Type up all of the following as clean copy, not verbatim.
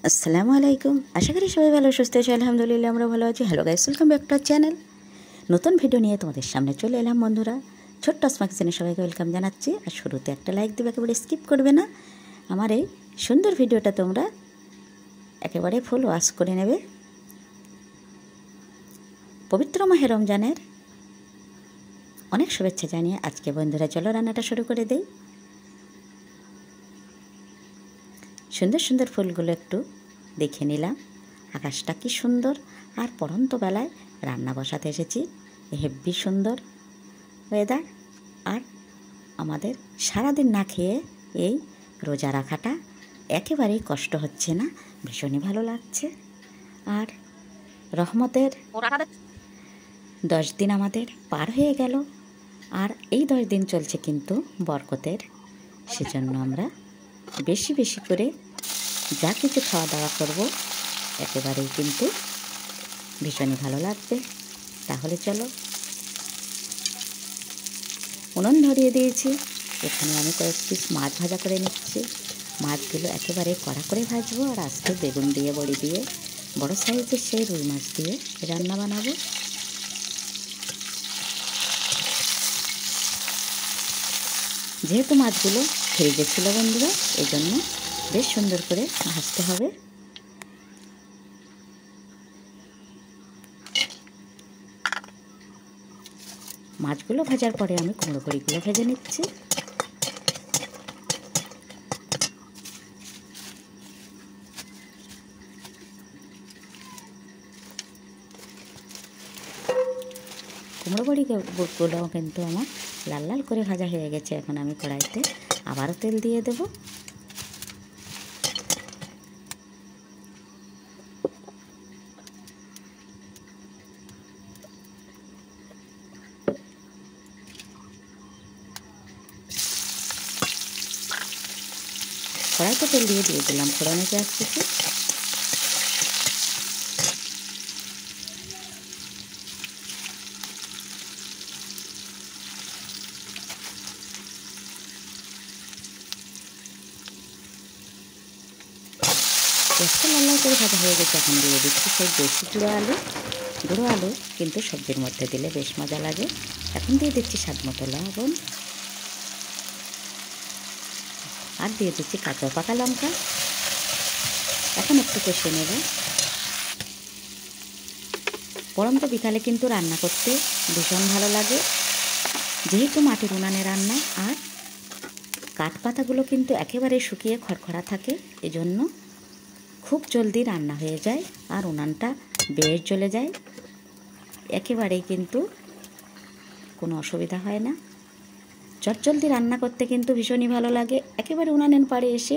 আসসালামু আলাইকুম। আশা করি সবাই ভালো সুস্থ আছে। আলহামদুলিল্লাহ আমরা ভালো আছি। Hello guys, welcome back to our channel. নতুন ভিডিও নিয়ে তোমাদের সামনে চলে এলাম বন্ধুরা। ছোট্ট আসমা কিচেনে সবাইকে ওয়েলকাম জানাচ্ছি। আর শুরুতে একটা লাইক দেবে, একেবারে স্কিপ করবে না। আমার এই সুন্দর ভিডিওটা তোমরা একেবারে ফুল ওয়াচ করে নেবে। পবিত্র মাহে রমজানের অনেক শুভেচ্ছা জানিয়ে আজকে বন্ধুরা চলো রান্নাটা শুরু করে দেই। সুন্দর সুন্দর ফুলগুলো একটু দেখে নিলাম। আকাশটা কি সুন্দর, আর পড়ন্ত বেলায় রান্না বসাতে এসেছি। হেব্বি সুন্দর ওয়েদার, আর আমাদের সারাদিন না খেয়ে এই রোজা রাখাটা একেবারেই কষ্ট হচ্ছে না, ভীষণই ভালো লাগছে। আর রহমতের 10 দিন আমাদের পার হয়ে গেল, আর এই 10 দিন চলছে কিন্তু বরকতের। সেজন্য আমরা বেশি বেশি করে যা কিছু খাওয়া দাওয়া করব একেবারেই কিন্তু ভীষণই ভালো লাগবে। তাহলে চলো, উনুন ধরিয়ে দিয়েছি। এখানে আমি কয়েক পিস মাছ ভাজা করে নিচ্ছি। মাছগুলো একেবারে কড়া করে ভাজবো, আর আজকে বেগুন দিয়ে বড়ি দিয়ে বড় সাইজের সেই রুই মাছ দিয়ে রান্না বানাবো। যেহেতু মাছগুলো ফ্রিজে ছিল বন্ধুরা, এই জন্য বেশ সুন্দর করে ভাজতে হবে। মাছগুলো ভাজার পরে আমি কুমড়ো বড়িগুলো ভেজে নিচ্ছি। কুমড়ো বড়িগুলো কিন্তু আমার লাল লাল করে ভাজা হয়ে গেছে। এখন আমি কড়াইতে আবারও তেল দিয়ে দেব। কড়াইতে তেল দিয়ে দিলাম ফোড়নে পেঁয়াজ কুচি। পেঁয়াজটা লাল লাল করে ভাজা হয়ে গেছে। এখন দিয়ে দিচ্ছি সেই দেশি গুঁড়ো আলু কিন্তু সবজির মধ্যে দিলে বেশ মজা লাগে। এখন দিয়ে দিচ্ছি স্বাদ মতো লবণ, আর দিয়ে দিচ্ছি কাঁচা পাকা লঙ্কা। এখন একটু কষিয়ে নেব। পরন্ত বিকালে কিন্তু রান্না করতে ভীষণ ভালো লাগে, যেহেতু মাটির উনানে রান্না, আর কাঠ পাতাগুলো কিন্তু একেবারে শুকিয়ে খড়খড়া থাকে। এজন্য খুব জলদি রান্না হয়ে যায়, আর উনানটা বেশ জ্বলে যায়। একেবারেই কিন্তু কোনো অসুবিধা হয় না। চটজলদি রান্না করতে কিন্তু ভীষণই ভালো লাগে। একেবারে উনানের পাড়ে এসে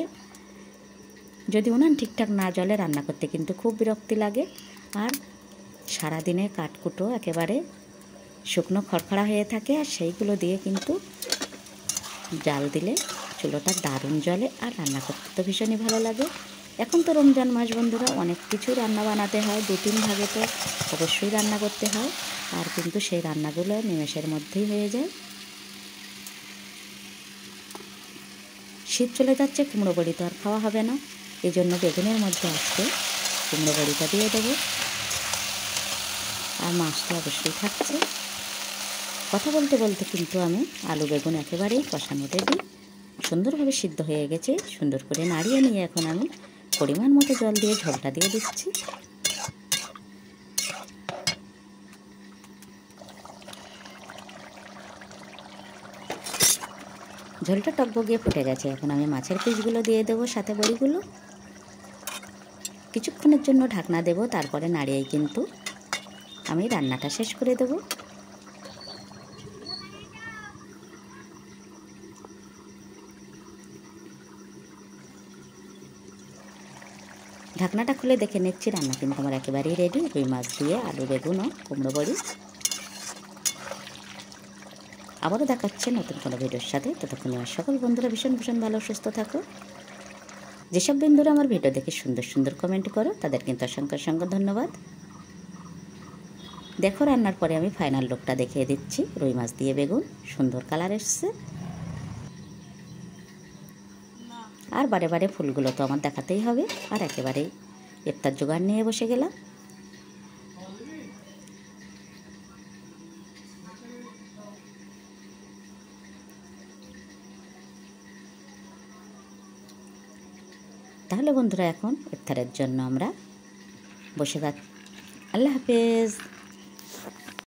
যদি উনান ঠিকঠাক না জ্বলে রান্না করতে কিন্তু খুব বিরক্তি লাগে। আর সারাদিনে কাঠকুটো একেবারে শুকনো খড়খড়া হয়ে থাকে, আর সেইগুলো দিয়ে কিন্তু জাল দিলে চুলোটা দারুণ জ্বলে, আর রান্না করতে তো ভীষণই ভালো লাগে। এখন তো রমজান মাস বন্ধুরা, অনেক কিছু রান্না বানাতে হয়, 2-3 ভাগে তো অবশ্যই রান্না করতে হয়, আর কিন্তু সেই রান্নাগুলো নিমেষের মধ্যেই হয়ে যায়। শীত চলে যাচ্ছে, কুমড়ো বড়ি তো আর খাওয়া হবে না, এই জন্য বেগুনের মধ্যে আজকে কুমড়ো বড়িটা দিয়ে দেবো। আর মাছটা অবশ্যই থাকছে। কথা বলতে বলতে কিন্তু আমি আলু বেগুন একেবারেই কষানোতে দিই। সুন্দরভাবে সিদ্ধ হয়ে গেছে। সুন্দর করে নাড়িয়ে নিয়ে এখন আমি পরিমাণ মতো জল দিয়ে ঝোলটা দিয়ে দিচ্ছি। ঝোলটা টকবগিয়ে ফুটে গেছে। এখন আমি মাছের পিসগুলো দিয়ে দেবো, সাথে বড়িগুলো। কিছুক্ষণের জন্য ঢাকনা দেব, তারপরে নাড়িয়েই কিন্তু আমি রান্নাটা শেষ করে দেব। ঢাকনাটা খুলে দেখে নিচ্ছি, রান্না কিন্তু আমার একেবারেই রেডি। রুই মাছ দিয়ে আলু বেগুন ও কুমড়ো বড়ি। আবারও দেখাচ্ছে নতুন কোনো ভিডিওর সাথে। ততক্ষণে আমার সকল বন্ধুরা ভীষণ ভীষণ ভালো সুস্থ থাকো। যেসব বন্ধুরা আমার ভিডিও দেখে সুন্দর সুন্দর কমেন্ট করো, তাদের কিন্তু অসংখ্য অসংখ্য ধন্যবাদ। দেখো, রান্নার পরে আমি ফাইনাল লুকটা দেখিয়ে দিচ্ছি। রুই মাছ দিয়ে বেগুন, সুন্দর কালার এসছে। আর বারে বারে ফুলগুলো তো আমার দেখাতেই হবে। আর একেবারে ইফতার জোগাড় নিয়ে বসে গেলাম। তাহলে বন্ধুরা এখন ইফতারের জন্য আমরা বসে যাচ্ছি। আল্লাহ হাফেজ।